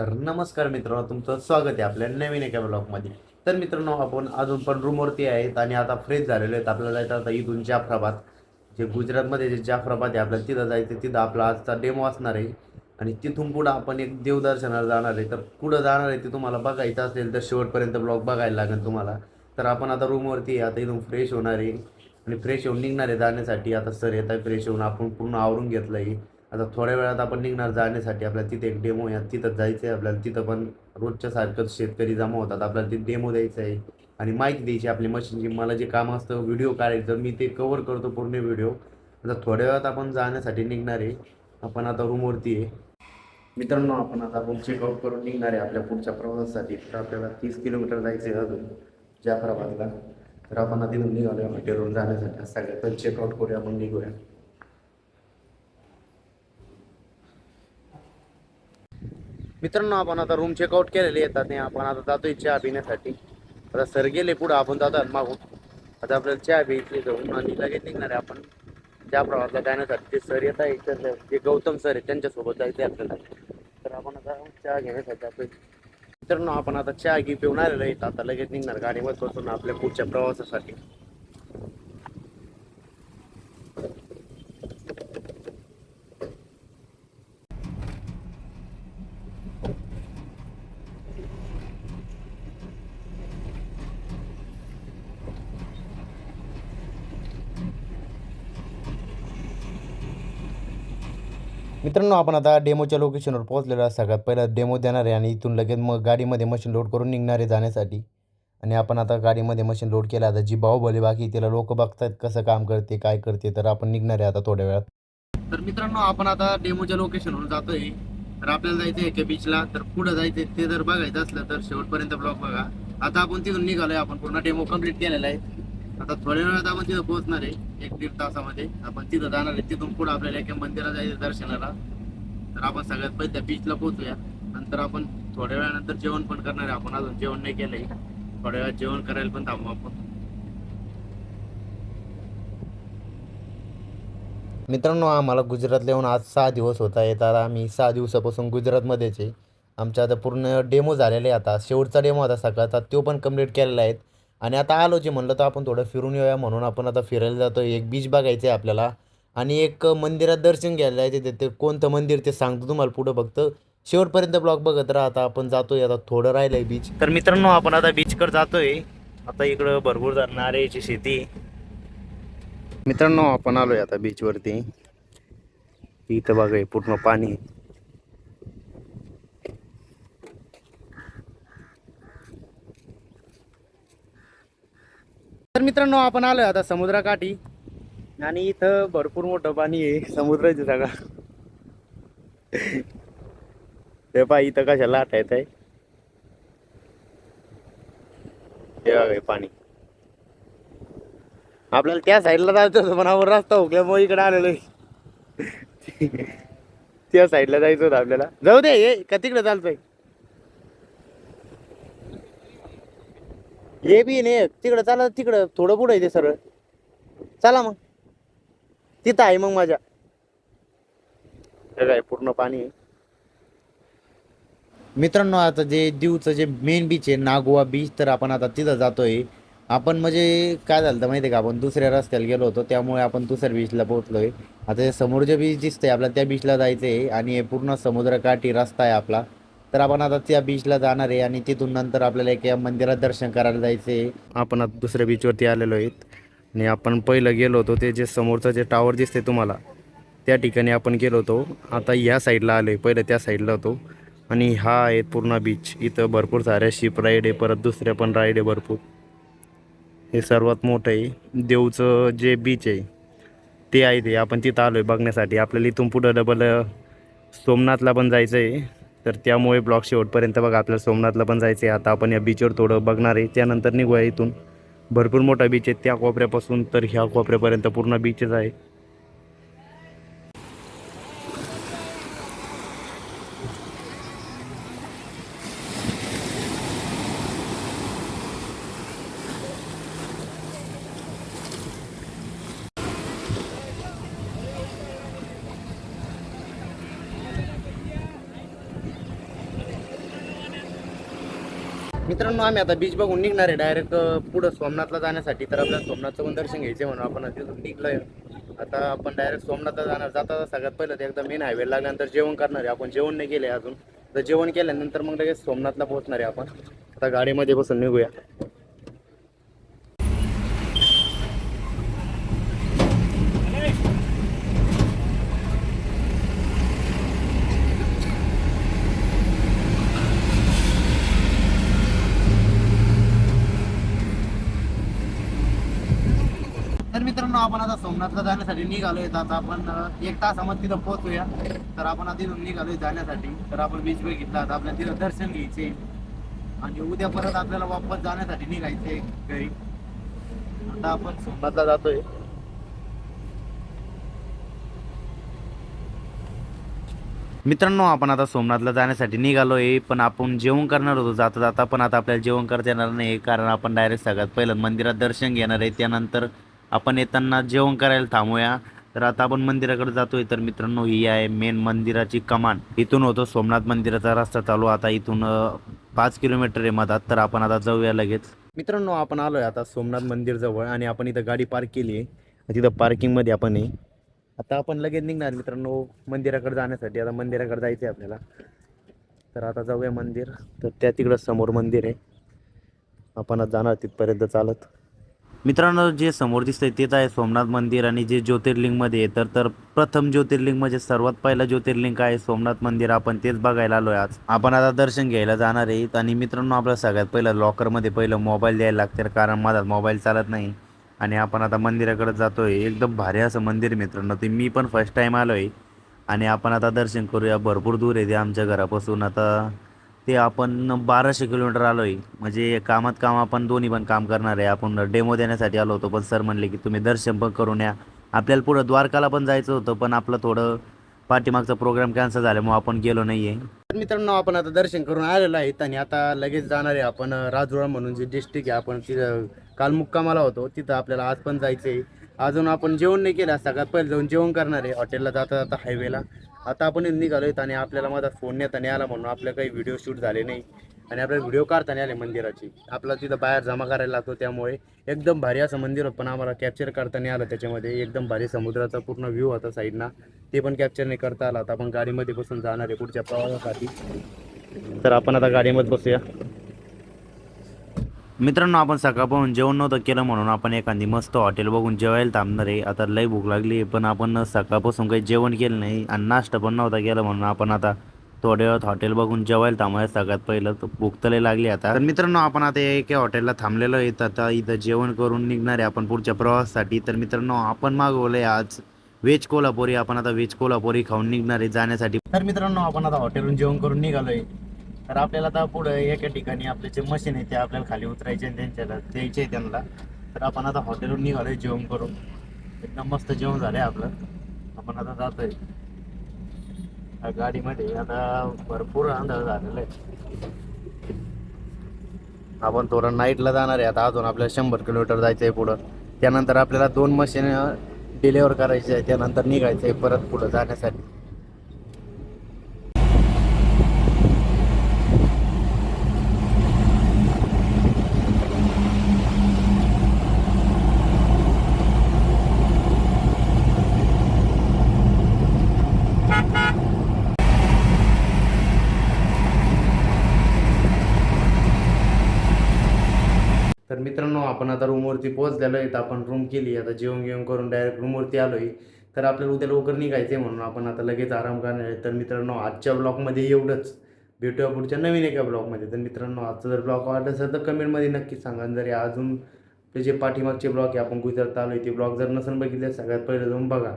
तर नमस्कार मित्रांनो, तुमचं स्वागत आहे आपल्या नवीन एका ब्लॉगमध्ये. तर मित्रांनो, आपण अजून पण रूमवरती आहेत आणि आता फ्रेश झालेलो आहेत. आपल्याला जायचं आता इथून जाफराबाद, जे गुजरातमध्ये जे जाफराबाद आहे, आपल्याला तिथं जायचं. तिथं आपला आजचा डेमो असणार आहे आणि तिथून पुढं आपण एक देवदर्शनाला जाणार आहे. तर कुठं जाणार आहे ते तुम्हाला बघायचं असेल तर शेवटपर्यंत ब्लॉग बघायला लागेल तुम्हाला. तर आपण आता रूमवरती आहे, आता इथून फ्रेश होणार आहे आणि फ्रेश होऊन निघणार आहे जाण्यासाठी. आता सर येत आहे फ्रेश होऊन, आपण पूर्ण आवरून घेतलं आहे. आता थोड्या वेळात आपण निघणार जाण्यासाठी. आपल्याला तिथे एक डेमो आहे, तिथं जायचं आहे आपल्याला. तिथं पण रोजच्या सारखंच शेतकरी जमा होतात, आपल्याला ते डेमो द्यायचं आहे आणि माहिती द्यायची आपली मशीनची. मला जे काम असतं व्हिडिओ काढायचं, मी ते कवर करतो पूर्ण व्हिडिओ. आता थोड्या वेळात आपण जाण्यासाठी निघणार आहे. आपण आता रूमवरती आहे मित्रांनो. आपण आता रूम चेकआउट करून निघणार आहे आपल्या पुढच्या प्रवासासाठी. तर आपल्याला 30 किलोमीटर जायचं आहे अजून जाफराबादला. तर आपण आधी निघालो हॉटेलवरून जाण्यासाठी. सगळ्यात चेकआउट करूया, आपण निघूया. मित्रांनो, आपण आता रूम चेकआउट केलेले येतात आणि आपण आता जातोय चहा पिण्यासाठी. आता सर गेले पुढं, आपण जातो मागून. आता आपल्याला चहा प्यायची जाऊन आणि लगेच निघणार आहे आपण त्या प्रवासाला जाण्यासाठी. ते सर येत आहे, तर जे गौतम सर आहे त्यांच्यासोबत जायचं आहे आपल्याला. तर आपण आता चहा घेण्यासाठी जातोय. मित्रांनो, आपण आता चहा घी पिऊन आलेलो आहे. आता लगेच निघणार गाडीमध्ये बसून आपल्या पुढच्या प्रवासासाठी. मित्रांनो, आपण आता डेमोच्या लोकेशनवर पोहोचलेलो आहे. सगळ्यात पहिला डेमो देणार आहे आणि इथून लगेच मग गाडीमध्ये मशीन लोड करून निघणार आहे जाण्यासाठी. आणि आपण आता गाडीमध्ये मशीन लोड केलं. आता जी बाहुबली बाकी तिला लोक बघतायत कसं काम करते काय करते. तर आपण निघणार आहे आता थोड्या वेळात. तर मित्रांनो, आपण आता डेमोच्या लोकेशनवर जातोय. तर आपल्याला जायचं आहे बीचला. तर पुढं जायचंय ते जर बघायचं असलं तर शेवटपर्यंत ब्लॉग बघा. आता आपण तिथून निघालोय, आपण पूर्ण डेमो कम्प्लीट केलेला आहे. आता थोड्या वेळात आपण तिथं पोहोचणार आहे, 1-1.5 तासामध्ये आपण तिथं जाणार आहे. तिथून पुढे आपल्याला एका मंदिरात जायचं दर्शनाला. तर आपण सगळ्यात पहिले त्या बीचला पोहोचूया. नंतर आपण थोड्या वेळानंतर जेवण पण करणार आहे. आपण अजून जेवण नाही केलंय, थोड्या वेळात जेवण करायला पण थांबू आपण. मित्रांनो, आम्हाला गुजरातला येऊन आज 6 दिवस होत आहेत. आता आम्ही 6 दिवसापासून गुजरातमध्येच आहे. आमच्या आता पूर्ण डेमो झालेले आहे. आता शेवटचा डेमो होता सकाळचा, तो पण कंप्लीट केलेला आहे. आणि आता आलो जे म्हणलं तर आपण थोडं फिरून येऊया, म्हणून आपण आता फिरायला जातो. एक बीच बघायचं आहे आपल्याला आणि एक मंदिरात दर्शन घ्यायला जायचं. ते कोणतं मंदिर ते सांगतो तुम्हाला पुढं, फक्त शेवटपर्यंत ब्लॉग बघत राहा. आता आपण जातोय, आता थोडं राहिलंय बीच. तर मित्रांनो, आपण आता बीचकडे जातोय. आता इकडं भरपूर नारळाची शेती. मित्रांनो, आपण आलोय आता बीचवरती. इथं बघा हे पूर्ण पाणी. तर मित्रांनो, आपण आलोय आता समुद्राकाठी आणि इथं भरपूर मोठं पाणी आहे, समुद्राची जागा. ते पहा इथं कशा लाट येत आहे. हे बघा हे पाणी. आपल्याला त्या साईडला जायचं होतं पण आपण रस्ता हुकल्यामुळे इकडे आलेलो आहे. त्या साईडला जायचं होतं आपल्याला. जाऊ दे, हे का तिकडे चालतंय. हे बी नाही तिकडं, चाला तिकडं थोडं पुढं आहे ते सरळ. चला मग, तिथं आहे मग माझ्या. हे काय पूर्ण पाणी आहे. मित्रांनो, आता जे दीवचं जे मेन बीच आहे नागोवा बीच, तर आपण आता तिथं जातोय. आपण म्हणजे काय झालं माहिती आहे का, आपण दुसऱ्या रस्त्याला गेलो होतो त्यामुळे आपण दुसऱ्या बीचला पोहोचलोय. आता हे समोर जे बीच दिसतंय आपल्याला त्या बीचला जायचं आहे आणि हे पूर्ण समुद्रकाठी रस्ता आहे आपला. तर आपण आता त्या बीचला जाणार आहे आणि तिथून नंतर आपल्याला एका मंदिरात दर्शन करायला जायचं आहे. आपण आता दुसऱ्या बीचवरती आलेलो आहेत आणि आपण पहिलं गेलो होतो ते जे समोरचं जे टावर दिसते तुम्हाला, त्या ठिकाणी आपण गेलो होतो. आता ह्या साईडला आलोय, पहिलं त्या साईडला होतो. आणि हा आहे पूर्ण बीच. इथं भरपूर साऱ्या शिप राईड आहे, परत दुसऱ्या पण राईड आहे भरपूर. हे सर्वात मोठं आहे देवचं जे बीच आहे ते आहे. ते आपण तिथं आलोय बघण्यासाठी. आपल्याला इथून पुढं डबल सोमनाथला पण जायचं आहे. तर त्यामुळे ब्लॉग शेवटपर्यंत बघा, आपल्याला सोमनाथला पण जायचं आहे. आता आपण या बीचवर थोडं बघणार आहे, त्यानंतर निघूया इथून. भरपूर मोठा बीच आहे, त्या कोपऱ्यापासून तर ह्या कोपऱ्यापर्यंत पूर्ण बीचच आहे. मित्रांनो आम्ही आता बीच बघून निघणार आहे डायरेक्ट पुढं सोमनाथला जाण्यासाठी. तर आपल्याला सोमनाथचं पण दर्शन घ्यायचं म्हणून आपण तिथून निघलोय. आता आपण डायरेक्ट सोमनाथला जाणार. जाता सगळ्यात पहिलं ते एकदा मेन हायवे लागल्यानंतर जेवण करणार आहे आपण. जेवण नाही केले अजून, तर जेवण केल्यानंतर मग लगेच सोमनाथला पोहोचणार आहे आपण. आता गाडीमध्ये बसून निघूया. तर मित्रांनो आपण आता सोमनाथला जाण्यासाठी निघालोय. आता आपण 1 तासामध्ये तिथं पोहोचूया. तर आपण आता तिथून निघालोय जाण्यासाठी. तर आपण बीच बघितला. आता आपल्याला तिथं दर्शन घ्यायचे आणि उद्या परत आपल्याला वापस जाण्यासाठी निघायचे घरी. आता आपण सोमनाथला जातोय. मित्रांनो आपण आता सोमनाथला जाण्यासाठी निघालोय, पण आपण जेवण करणार होतो जाता जाता, पण आता आपल्याला जेवण करता येणार नाही कारण आपण डायरेक्ट सगळ्यात पहिलं मंदिरात दर्शन घेणार आहे. त्यानंतर आपण येताना जेवण करायला थांबूया. तर आता आपण मंदिराकडे जातोय. तर मित्रांनो ही आहे मेन मंदिराची कमान. इथून होतो सोमनाथ मंदिराचा रस्ता चालू. आता इथून 5 किलोमीटर आहे मधात. तर आपण आता जाऊया लगेच. मित्रांनो आपण आलोय आता सोमनाथ मंदिर जवळ आणि आपण इथं गाडी पार्क केली आहे. तिथं पार्किंगमध्ये आपण आहे. आता आपण लगेच निघणार मित्रांनो मंदिराकडे जाण्यासाठी. आता मंदिराकडे जायचं आहे आपल्याला. तर आता जाऊया मंदिर. तर त्या तिकडं समोर मंदिर आहे. आपण आता जाणार तिथपर्यंत चालत. मित्रांनो जे समोर दिसतंय तेच आहे सोमनाथ मंदिर. आणि जे ज्योतिर्लिंगमध्ये आहे तर प्रथम ज्योतिर्लिंग म्हणजे सर्वात पहिलं ज्योतिर्लिंग आहे सोमनाथ मंदिर. आपण तेच बघायला आलोय आज. आपण आता दर्शन घ्यायला जाणार आहे. आणि मित्रांनो आपल्याला सगळ्यात पहिलं लॉकरमध्ये पहिलं मोबाईल द्यायला लागते कारण माझा मोबाईल चालत नाही. आणि आपण आता मंदिराकडे जातोय. एकदम भारी असं मंदिर मित्रांनो. ते मी पण फर्स्ट टाईम आलोय. आणि आपण आता दर्शन करूया. भरपूर दूर आहे ते आमच्या घरापासून. आता ते आपण 1200 किलोमीटर आलोय. म्हणजे कामात काम आपण दोन्ही पण काम करणार आहे. आपण डेमो देण्यासाठी आलो होतो, पण सर म्हणले की तुम्ही दर्शन पण करून या. आपल्याला पुढं द्वारकाला पण जायचं होतं, पण आपलं थोडं पाठीमागचा प्रोग्राम कॅन्सल झाल्यामुळे आपण गेलो नाही आहे. तर मित्रांनो आपण आता दर्शन करून आलेलो आहेत आणि आता लगेच जाणार आहे आपण राजुरा म्हणून जे डिस्ट्रिक्ट आहे. आपण तिथं काल मुक्कामाला होतो, तिथं आपल्याला आज पण जायचं आहे. अजून आपण जेवण नाही केलं. सगळ्यात पहिले जाऊन जेवण करणार आहे हॉटेलला जाता जाता हायवेला. आता आपण निघालोय आणि आपल्याला माझा फोन नेता नाही आला म्हणून आपलं काही व्हिडिओ शूट झाले नाही. आणि आपल्याला व्हिडिओ काढता नाही आले मंदिराची. आपला तिथं बाहेर जमा करायला लागतो, त्यामुळे एकदम भारी असं मंदिर होतं पण आम्हाला कॅप्चर करता नाही आलं. त्याच्यामध्ये एकदम भारी समुद्राचा पूर्ण व्ह्यू होता साईडना, ते पण कॅप्चर नाही करता आला. आता आपण गाडीमध्ये बसून जाणार आहे पुढच्या प्रवासासाठी. तर आपण आता गाडीमध्ये बसूया. मित्रांनो आपण सकाळपासून जेवण नव्हतं केलं म्हणून आपण एखादी मस्त हॉटेल बघून जेवायला थांबणार आहे. आता लई भूक लागली आहे, पण आपण सकाळपासून काही जेवण केलं नाही आणि नाश्ता पण नव्हता केला म्हणून आपण आता थोड्या वेळात हॉटेल बघून जेवायला थांबायचं. सगळ्यात पहिलं तर भूक तर लई लागली आता. तर मित्रांनो आपण आता एका हॉटेलला थांबलेलो आहे. आता इथं जेवण करून निघणार आहे आपण पुढच्या प्रवासासाठी. तर मित्रांनो आपण मागवलंय आज व्हेज कोल्हापुरी. आपण आता व्हेज कोल्हापुरी खाऊन निघणार आहे जाण्यासाठी. तर मित्रांनो आपण आता हॉटेलवरून जेवण करून निघालोय. तर आपल्याला आता पुढे एका ठिकाणी आपले जे मशीन आहे ते आपल्याला खाली उतरायचे आणि त्यांच्याला द्यायचे त्यांना. तर आपण आता हॉटेलवरून निघालोय जेवण करून. एकदम मस्त जेवण झालंय आपलं. आपण आता जातोय गाडीमध्ये. आता भरपूर अंधार झालेला आहे. आपण थोडं नाईटला जाणार आहे आता. अजून आपल्याला 100 किलोमीटर जायचं आहे पुढं. त्यानंतर आपल्याला 2 मशीन डिलेवर करायचे आहे. त्यानंतर निघायचं आहे परत पुढं जाण्यासाठी. तर मित्रांनो आपण आता रूमवरती पोहोचलेलो आहे. तर आपण रूम केली. आता जेवण घेऊन करून डायरेक्ट रूमवरती आलो आहे. तर आपल्याला उद्या लवकर निघायचं आहे म्हणून आपण आता लगेच आराम करणार आहे. तर मित्रांनो आजच्या ब्लॉगमध्ये एवढंच. भेटूया पुढच्या नवीन एका ब्लॉगमध्ये. तर मित्रांनो आजचा जर ब्लॉग आवडला असेल तर कमेंटमध्ये नक्की सांगा. आणि जरी अजून ते जे पाठीमागचे ब्लॉग आहे आपण गुजरात आलो आहे ते ब्लॉग जर नसेल बघितले सगळ्यात पहिले जाऊन बघा.